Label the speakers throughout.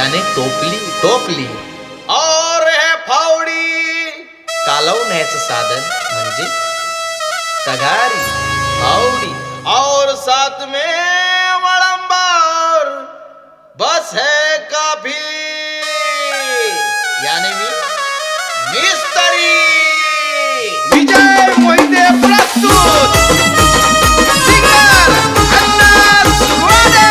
Speaker 1: याने टोपली टोपली और है फावडी कालवण्याचं साधन म्हणजे तगारी फावडी और साथ में वळंबर बस है काफी याने मी मिस्त्री विजय मोहिते प्रस्तुत सिंगर अन्ना सुवाडे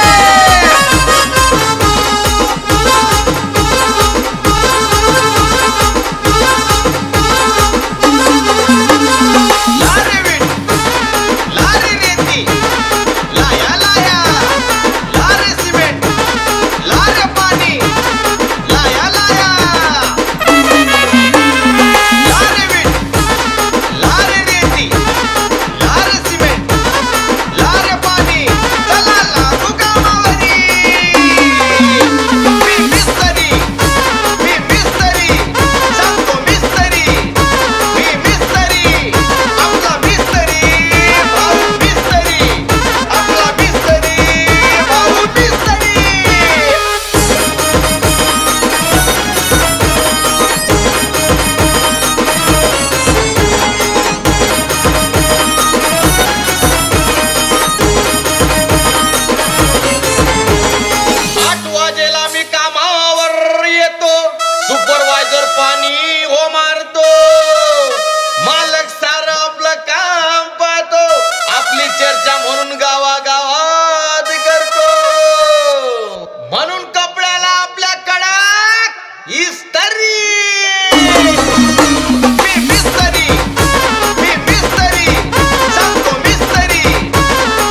Speaker 1: सुपरवायझर पाणी हो मारतो मालक सारं आपलं काम पाहतो आपली चर्चा म्हणून गावागावात करतो म्हणून कपड्याला आपल्या कडक इस्त्री मी मिस्त्री मी मिस्त्री सांगतो मिस्त्री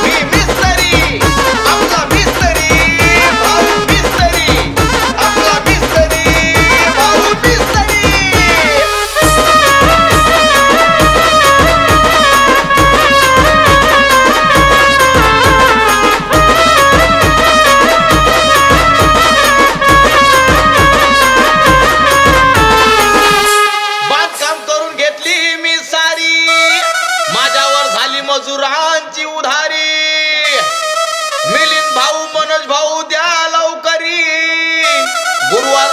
Speaker 1: मी मिस्त्री आपला मिस्त्री भाऊ मिस्त्री आपला मिस्त्री मजुरांची उधारी मिलिंद भाऊ मनोज भाऊ द्या लवकरी गुरुवार